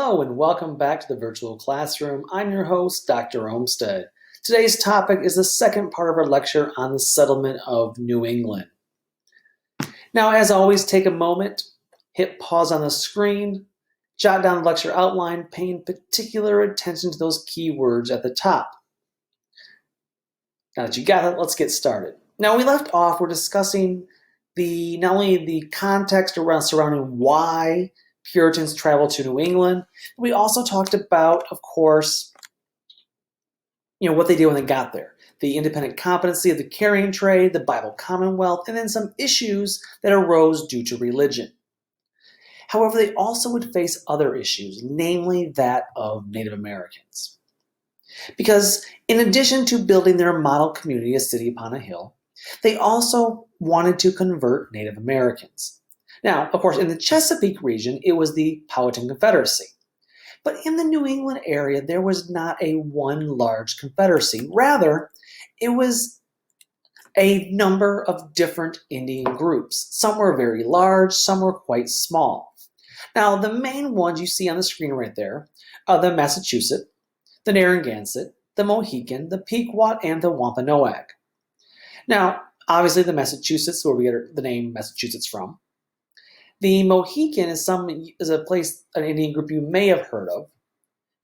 Hello and welcome back to the virtual classroom. I'm your host, Dr. Olmsted. Today's topic is the second part of our lecture on the settlement of New England. Now, as always, take a moment, hit pause on the screen, jot down the lecture outline, paying particular attention to those keywords at the top. Now that you got it, let's get started. Now, we left off, we're discussing not only the context surrounding why Puritans traveled to New England. We also talked about, of course, what they did when they got there. The independent competency of the carrying trade, the Bible Commonwealth, and then some issues that arose due to religion. However, they also would face other issues, namely that of Native Americans. Because in addition to building their model community, a city upon a hill, they also wanted to convert Native Americans. Now, of course, in the Chesapeake region, it was the Powhatan Confederacy. But in the New England area, there was not a one large confederacy. Rather, it was a number of different Indian groups. Some were very large, some were quite small. Now, the main ones you see on the screen right there are the Massachusetts, the Narragansett, the Mohican, the Pequot, and the Wampanoag. Now, obviously, the Massachusetts, where we get the name Massachusetts from. The Mohican is an Indian group you may have heard of,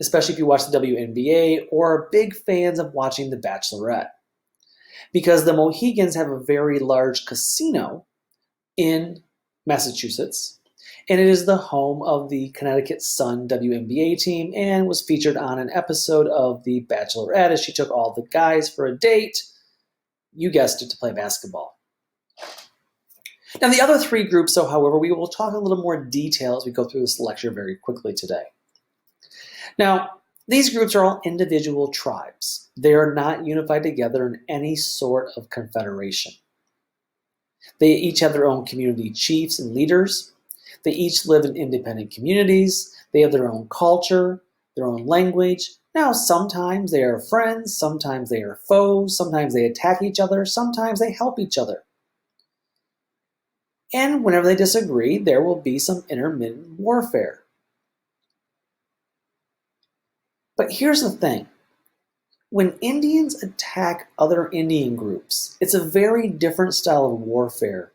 especially if you watch the WNBA or are big fans of watching The Bachelorette. Because the Mohicans have a very large casino in Massachusetts, and it is the home of the Connecticut Sun WNBA team and was featured on an episode of The Bachelorette as she took all the guys for a date, you guessed it, to play basketball. Now, the other three groups, however, we will talk a little more detail as we go through this lecture very quickly today. Now, these groups are all individual tribes. They are not unified together in any sort of confederation. They each have their own community chiefs and leaders. They each live in independent communities. They have their own culture, their own language. Now, sometimes they are friends, sometimes they are foes, sometimes they attack each other, sometimes they help each other. And whenever they disagree, there will be some intermittent warfare. But here's the thing. When Indians attack other Indian groups, it's a very different style of warfare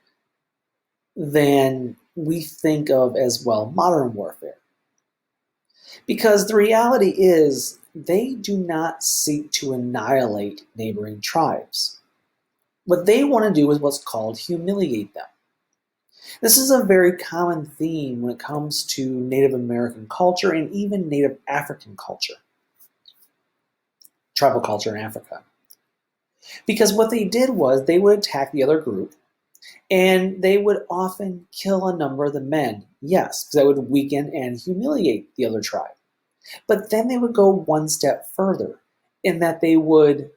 than we think of as, modern warfare. Because the reality is, they do not seek to annihilate neighboring tribes. What they want to do is what's called humiliate them. This is a very common theme when it comes to Native American culture and even Native African culture, tribal culture in Africa. Because what they did was they would attack the other group and they would often kill a number of the men. Yes, because that would weaken and humiliate the other tribe. But then they would go one step further in that they would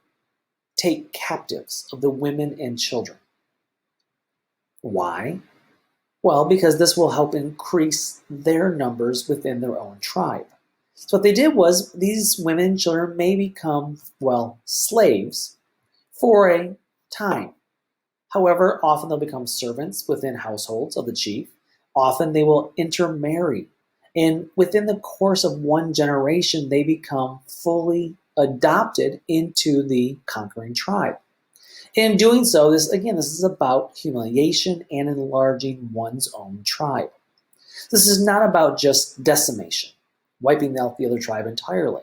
take captives of the women and children. Why? Well, because this will help increase their numbers within their own tribe. So what they did was these women and children may become, slaves for a time. However, often they'll become servants within households of the chief. Often they will intermarry. And within the course of one generation, they become fully adopted into the conquering tribe. In doing so, this is about humiliation and enlarging one's own tribe. This is not about just decimation, wiping out the other tribe entirely.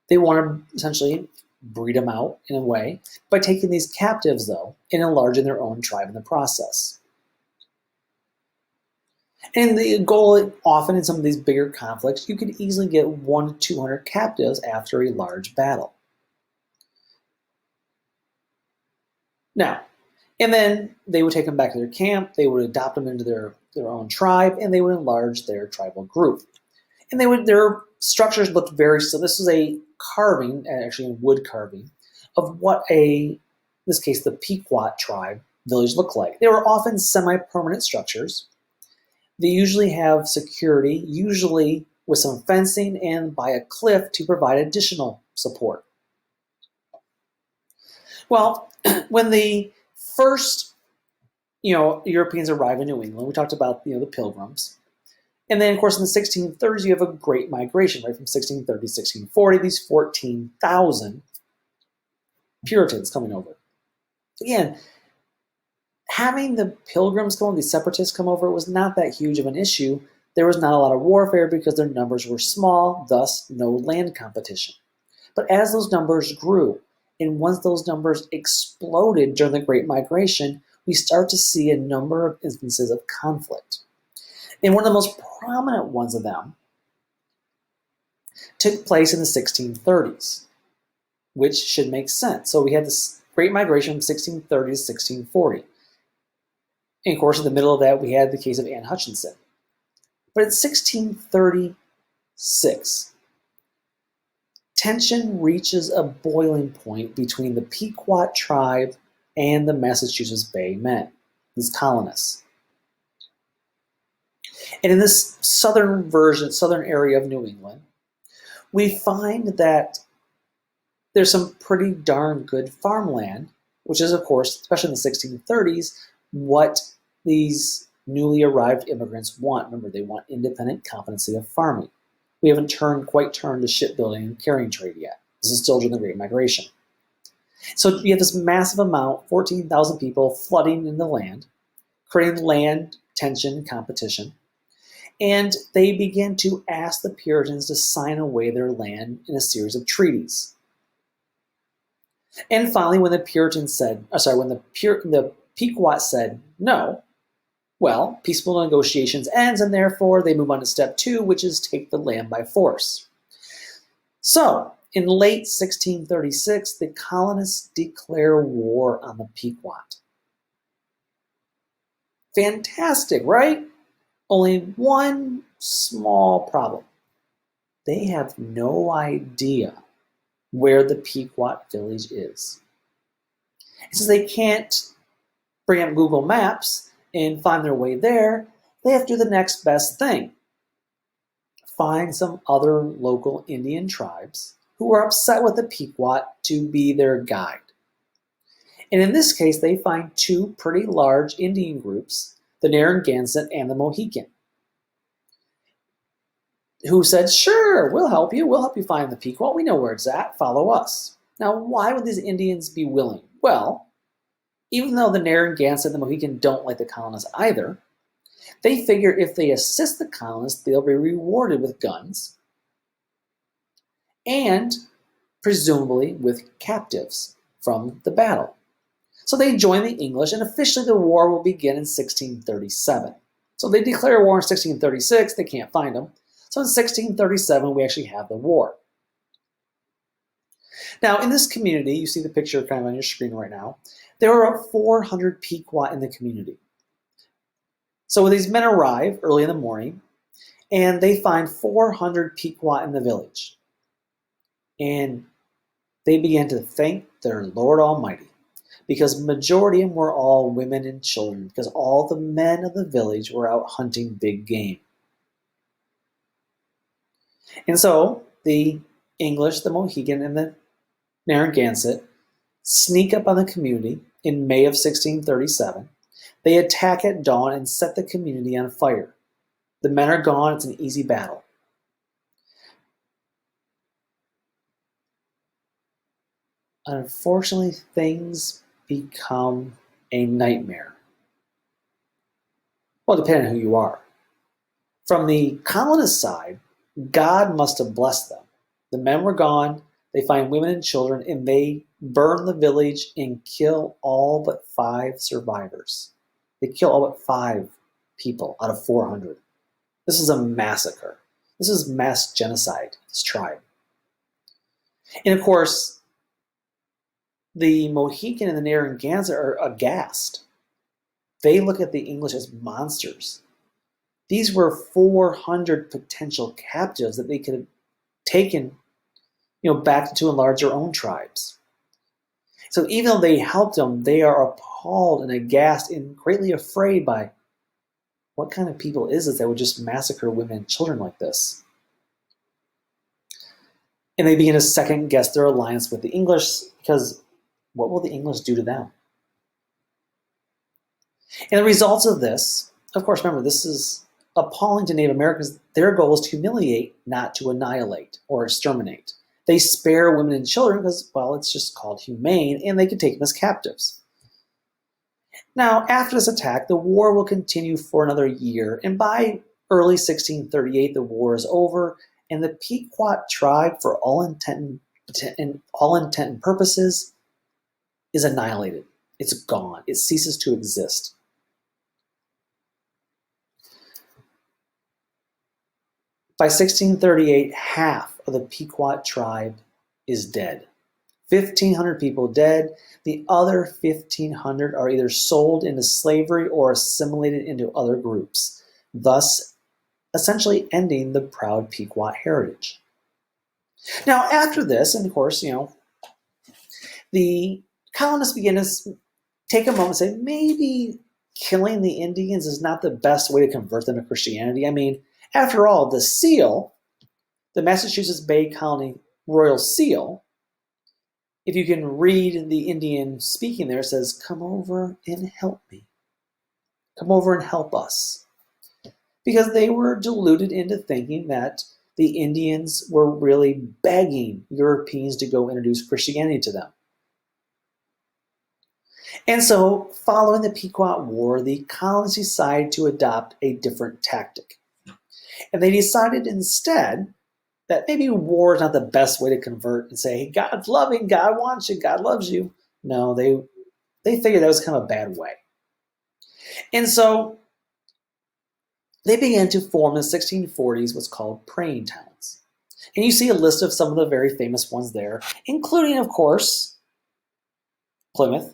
They want to essentially breed them out in a way by taking these captives, though, and enlarging their own tribe in the process. And the goal, often in some of these bigger conflicts, you could easily get 100 to 200 captives after a large battle. Now, and then they would take them back to their camp, they would adopt them into their own tribe, and they would enlarge their tribal group. And their structures looked very similar. This is a carving, actually a wood carving, of what in this case, the Pequot tribe village looked like. They were often semi-permanent structures. They usually have security, usually with some fencing and by a cliff to provide additional support. Well, when the first, Europeans arrived in New England, we talked about, the Pilgrims, And then, of course, in the 1630s, you have a great migration, right, from 1630 to 1640, these 14,000 Puritans coming over. Again, having the Pilgrims come over, these separatists come over, was not that huge of an issue. There was not a lot of warfare because their numbers were small, thus no land competition. But as those numbers grew, and once those numbers exploded during the Great Migration, we start to see a number of instances of conflict. And one of the most prominent ones of them took place in the 1630s, which should make sense. So we had this Great Migration from 1630 to 1640. And of course, in the middle of that, we had the case of Anne Hutchinson. But in 1636, tension reaches a boiling point between the Pequot tribe and the Massachusetts Bay men, these colonists. And in this southern area of New England, we find that there's some pretty darn good farmland, which is, of course, especially in the 1630s, what these newly arrived immigrants want. Remember, they want independent competency of farming. We haven't quite turned to shipbuilding and carrying trade yet. This is still during the Great Migration. So you have this massive amount, 14,000 people flooding in the land, creating land tension and competition. And they begin to ask the Puritans to sign away their land in a series of treaties. And finally, when the Pequot said no, well, peaceful negotiations ends, and therefore they move on to step 2, which is take the land by force. So, in late 1636, the colonists declare war on the Pequot. Fantastic, right? Only one small problem. They have no idea where the Pequot village is. And since they can't bring up Google Maps and find their way there, they have to do the next best thing. Find some other local Indian tribes who are upset with the Pequot to be their guide. And in this case, they find 2 pretty large Indian groups, the Narragansett and the Mohican, who said, sure, we'll help you find the Pequot, we know where it's at, follow us. Now, why would these Indians be willing? Well, even though the Narragansett and the Mohican don't like the colonists either, they figure if they assist the colonists, they'll be rewarded with guns and presumably with captives from the battle. So they join the English, and officially the war will begin in 1637. So they declare war in 1636, they can't find them. So in 1637, we actually have the war. Now, in this community, you see the picture kind of on your screen right now, there are 400 Pequot in the community. So when these men arrive early in the morning, and they find 400 Pequot in the village. And they began to thank their Lord Almighty, because the majority of them were all women and children, because all the men of the village were out hunting big game. And so the English, the Mohican, and the Narragansett sneak up on the community in May of 1637. They attack at dawn and set the community on fire. The men are gone, it's an easy battle. Unfortunately, things become a nightmare. Well, depending on who you are. From the colonist side, God must have blessed them. The men were gone, they find women and children, and they burn the village and kill all but 5 survivors. They kill all but 5 people out of 400. This is a massacre. This is mass genocide, this tribe. And of course, the Mohican and the Narragansett are aghast. They look at the English as monsters. These were 400 potential captives that they could have taken, back to enlarge their own tribes. So even though they helped them, they are appalled and aghast and greatly afraid by what kind of people is this that would just massacre women and children like this. And they begin to second guess their alliance with the English, because what will the English do to them? And the results of this, of course, remember, this is appalling to Native Americans, their goal is to humiliate, not to annihilate or exterminate. They spare women and children because, well, it's just called humane, and they can take them as captives. Now, after this attack, the war will continue for another year, and by early 1638, the war is over, and the Pequot tribe, for all intent and purposes, is annihilated. It's gone. It ceases to exist. By 1638, half of the Pequot tribe is dead. 1,500 people dead. The other 1,500 are either sold into slavery or assimilated into other groups, thus essentially ending the proud Pequot heritage. Now, after this, and of course, the colonists begin to take a moment and say, maybe killing the Indians is not the best way to convert them to Christianity. I mean, after all, the seal, the Massachusetts Bay Colony Royal Seal, if you can read the Indian speaking there, it says, "Come over and help me. Come over and help us." Because they were deluded into thinking that the Indians were really begging Europeans to go introduce Christianity to them. And so, following the Pequot War, the colonists decided to adopt a different tactic. And they decided instead that maybe war is not the best way to convert and say, hey, God's loving, God wants you, God loves you. No, they figured that was kind of a bad way. And so they began to form in the 1640s what's called praying towns. And you see a list of some of the very famous ones there, including, of course, Plymouth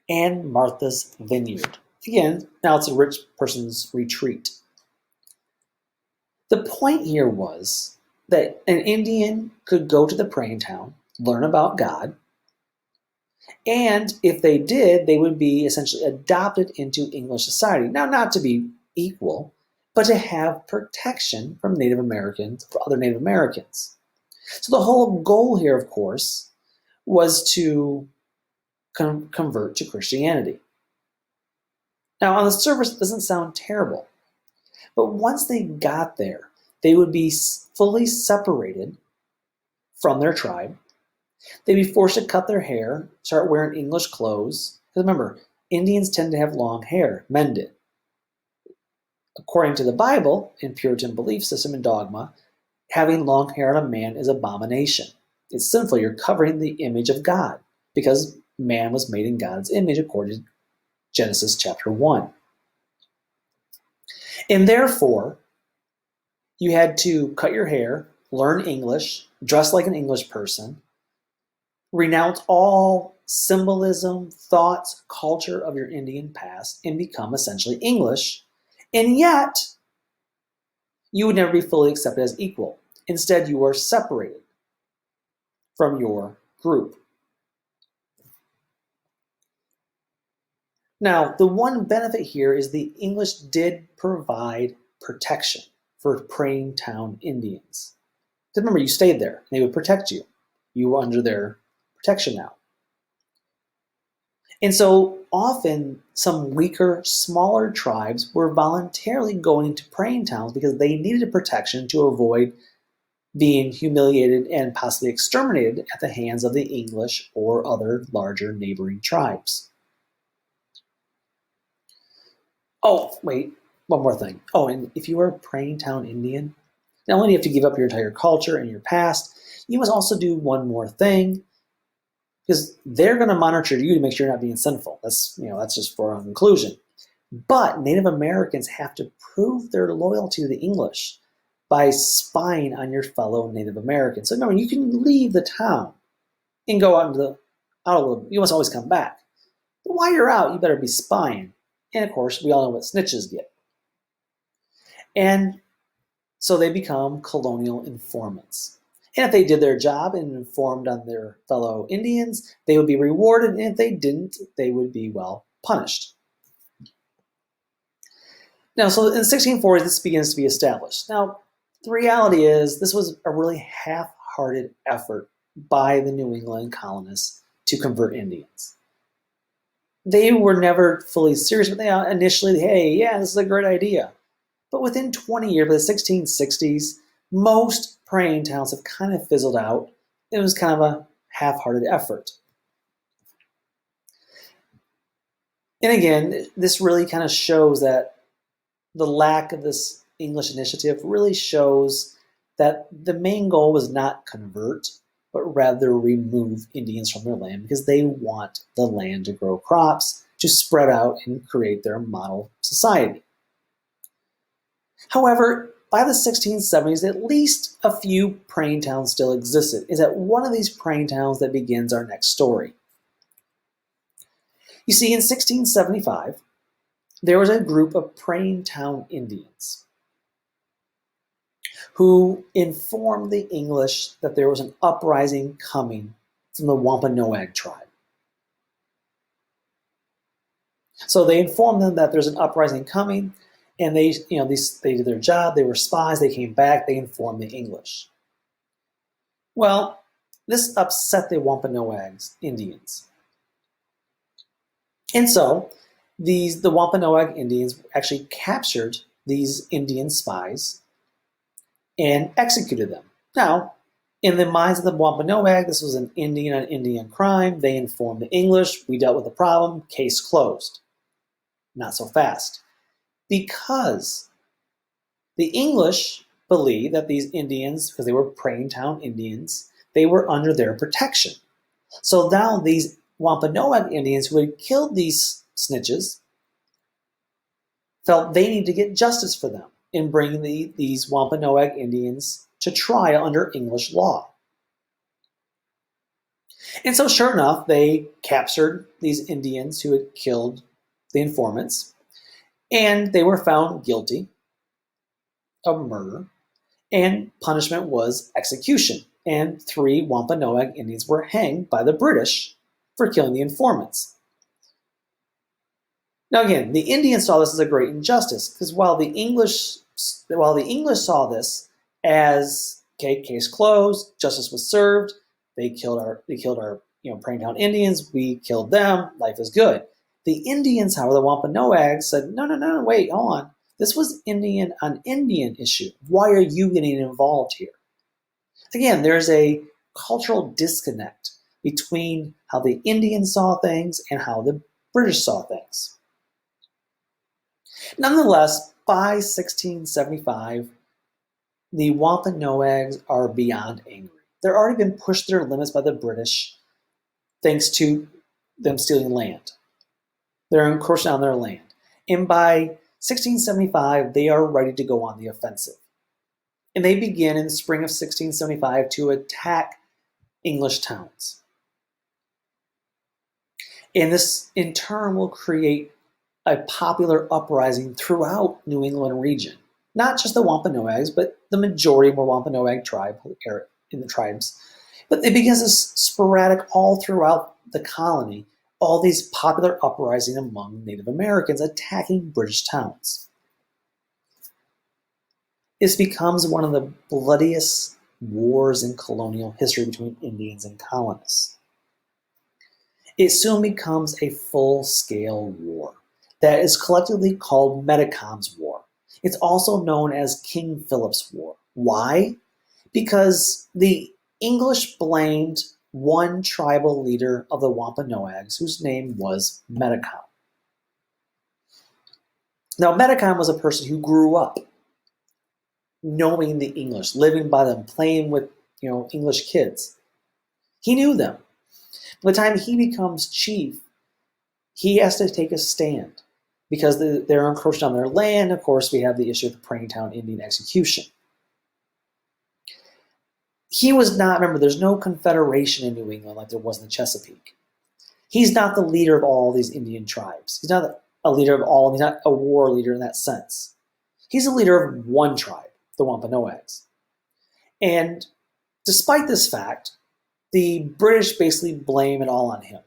and Martha's Vineyard. Again, now it's a rich person's retreat. The point here was that an Indian could go to the praying town, learn about God, and if they did, they would be essentially adopted into English society. Now, not to be equal, but to have protection from Native Americans, for other Native Americans. So the whole goal here, of course, was to convert to Christianity. Now, on the surface, it doesn't sound terrible. But once they got there, they would be fully separated from their tribe. They'd be forced to cut their hair, start wearing English clothes. Because remember, Indians tend to have long hair, men did. According to the Bible, in Puritan belief system and dogma, having long hair on a man is abomination. It's sinful. You're covering the image of God because man was made in God's image according to Genesis chapter 1. And therefore, you had to cut your hair, learn English, dress like an English person, renounce all symbolism, thoughts, culture of your Indian past, and become essentially English. And yet, you would never be fully accepted as equal. Instead, you are separated from your group. Now, the one benefit here is the English did provide protection for praying town Indians. Remember, you stayed there. They would protect you. You were under their protection now. And so often some weaker, smaller tribes were voluntarily going into praying towns because they needed protection to avoid being humiliated and possibly exterminated at the hands of the English or other larger neighboring tribes. Oh, wait, one more thing. Oh, and if you are a praying town Indian, not only do you have to give up your entire culture and your past, you must also do one more thing, because they're going to monitor you to make sure you're not being sinful. That's just for our conclusion. But Native Americans have to prove their loyalty to the English by spying on your fellow Native Americans. So remember, you can leave the town and go out a little. You must always come back. But while you're out, you better be spying. And of course, we all know what snitches get. And so they become colonial informants. And if they did their job and informed on their fellow Indians, they would be rewarded. And if they didn't, they would be, well, punished. Now, so in the 1640s, this begins to be established. Now, the reality is this was a really half-hearted effort by the New England colonists to convert Indians. They were never fully serious, but they initially, hey, yeah, this is a great idea. But within 20 years, by the 1660s, most praying towns have kind of fizzled out. It was kind of a half-hearted effort. And again, this really kind of shows that the lack of this English initiative really shows that the main goal was not convert, but rather remove Indians from their land because they want the land to grow crops, to spread out and create their model society. However, by the 1670s, at least a few praying towns still existed. It's at one of these praying towns that begins our next story. You see, in 1675, there was a group of praying town Indians who informed the English that there was an uprising coming from the Wampanoag tribe. So they informed them that there's an uprising coming, and they did their job. They were spies. They came back. They informed the English. Well, this upset the Wampanoag Indians. And so the Wampanoag Indians actually captured these Indian spies and executed them. Now, in the minds of the Wampanoag, this was an Indian on Indian crime. They informed the English. We dealt with the problem. Case closed. Not so fast. Because the English believed that these Indians, because they were praying town Indians, they were under their protection. So now these Wampanoag Indians who had killed these snitches felt they needed to get justice for them in bringing these Wampanoag Indians to trial under English law. And so sure enough, they captured these Indians who had killed the informants, and they were found guilty of murder, and punishment was execution. And 3 Wampanoag Indians were hanged by the British for killing the informants. Now again, the Indians saw this as a great injustice because while the English saw this as okay, case closed, justice was served, they killed our praying town Indians, we killed them, life is good. The Indians, however, the Wampanoag said, no, wait, hold on. This was Indian on Indian issue. Why are you getting involved here? Again, there's a cultural disconnect between how the Indians saw things and how the British saw things. Nonetheless, by 1675, the Wampanoags are beyond angry. They're already been pushed to their limits by the British thanks to them stealing land. They're encroaching on their land. And by 1675, they are ready to go on the offensive. And they begin in the spring of 1675 to attack English towns. And this, in turn, will create a popular uprising throughout New England region. Not just the Wampanoags, but the majority of the Wampanoag tribe in the tribes. But it begins as sporadic all throughout the colony, all these popular uprising among Native Americans attacking British towns. This becomes one of the bloodiest wars in colonial history between Indians and colonists. It soon becomes a full-scale war that is collectively called Metacom's War. It's also known as King Philip's War. Why? Because the English blamed one tribal leader of the Wampanoags whose name was Metacom. Now, Metacom was a person who grew up knowing the English, living by them, playing with English kids. He knew them. By the time he becomes chief, he has to take a stand because they're encroaching on their land. Of course, we have the issue of the Praying Town Indian execution. He was not, remember, there's no confederation in New England like there was in the Chesapeake. He's not the leader of all these Indian tribes. He's not a leader of all, he's not a war leader in that sense. He's a leader of one tribe, the Wampanoags. And despite this fact, the British basically blame it all on him,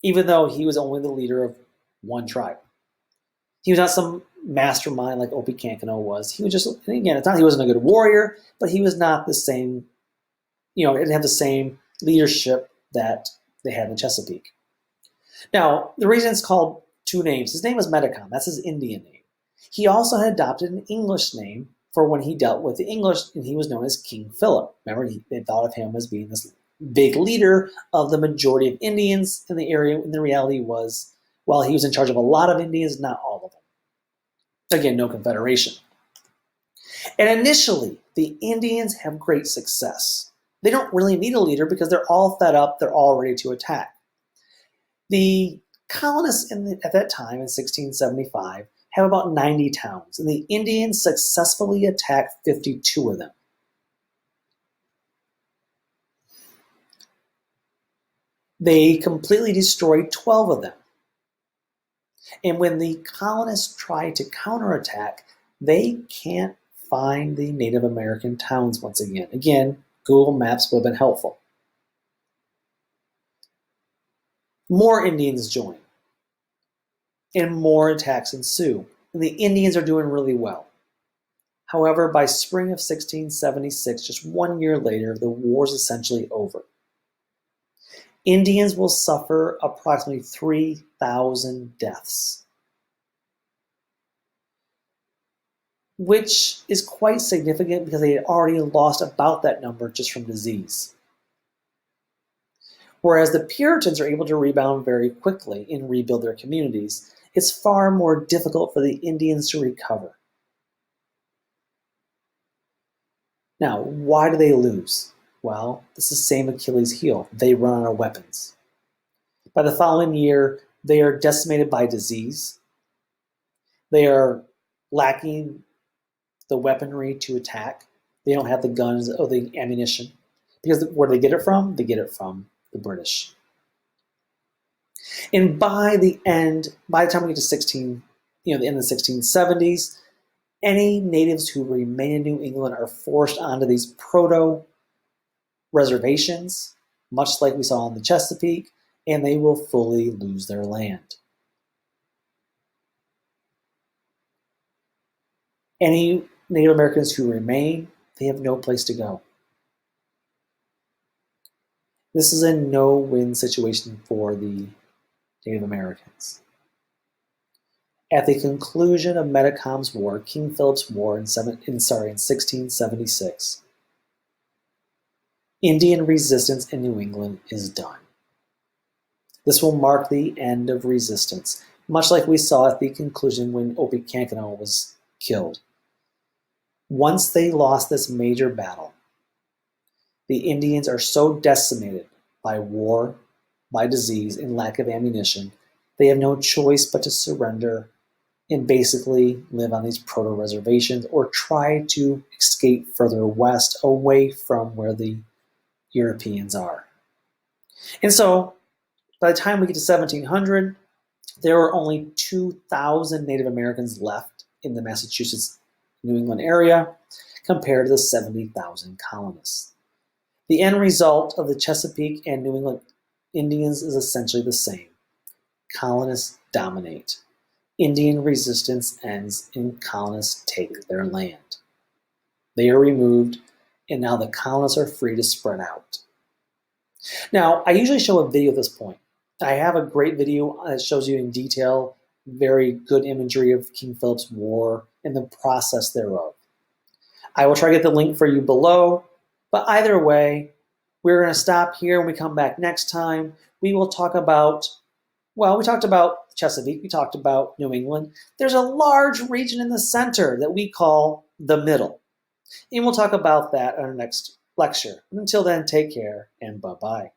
even though he was only the leader of one tribe. He was not some mastermind like Opie Kankano was. He was just, and again, it's not he wasn't a good warrior, but he was not the same, didn't have the same leadership that they had in Chesapeake. Now, the reason it's called two names, his name was Metacom, that's his Indian name. He also had adopted an English name for when he dealt with the English, and he was known as King Philip. Remember, they thought of him as being this big leader of the majority of Indians in the area, and the reality was, well, he was in charge of a lot of Indians, not all of them. Again, no confederation. And initially, the Indians have great success. They don't really need a leader because they're all fed up, they're all ready to attack. The colonists at that time, in 1675, have about 90 towns, and the Indians successfully attacked 52 of them. They completely destroyed 12 of them. And when the colonists try to counterattack, they can't find the Native American towns once again. Again, Google Maps would have been helpful. More Indians join, and more attacks ensue. And the Indians are doing really well. However, by spring of 1676, just 1 year later, the war is essentially over. Indians will suffer approximately 3,000 deaths, which is quite significant because they had already lost about that number just from disease. Whereas the Puritans are able to rebound very quickly and rebuild their communities, it's far more difficult for the Indians to recover. Now, why do they lose? Well, it's the same Achilles heel. They run out of weapons. By the following year, they are decimated by disease. They are lacking the weaponry to attack. They don't have the guns or the ammunition. Because where do they get it from? They get it from the British. And by the time we get to the end of the 1670s, any natives who remain in New England are forced onto these proto reservations, much like we saw in the Chesapeake, and they will fully lose their land. Any Native Americans who remain, they have no place to go. This is a no-win situation for the Native Americans. At the conclusion of Metacom's War, King Philip's War in 1676, Indian resistance in New England is done. This will mark the end of resistance, much like we saw at the conclusion when Opechancanough was killed. Once they lost this major battle, the Indians are so decimated by war, by disease, and lack of ammunition, they have no choice but to surrender and basically live on these proto-reservations or try to escape further west away from where the Europeans are. And so, by the time we get to 1700, there were only 2,000 Native Americans left in the Massachusetts, New England area compared to the 70,000 colonists. The end result of the Chesapeake and New England Indians is essentially the same. Colonists dominate. Indian resistance ends and colonists take their land. They are removed, and now the colonists are free to spread out. Now, I usually show a video at this point. I have a great video that shows you in detail very good imagery of King Philip's War and the process thereof. I will try to get the link for you below, but either way, we're going to stop here. When we come back next time, we will talk about, we talked about Chesapeake, we talked about New England. There's a large region in the center that we call the middle. And we'll talk about that in our next lecture. Until then, take care and bye-bye.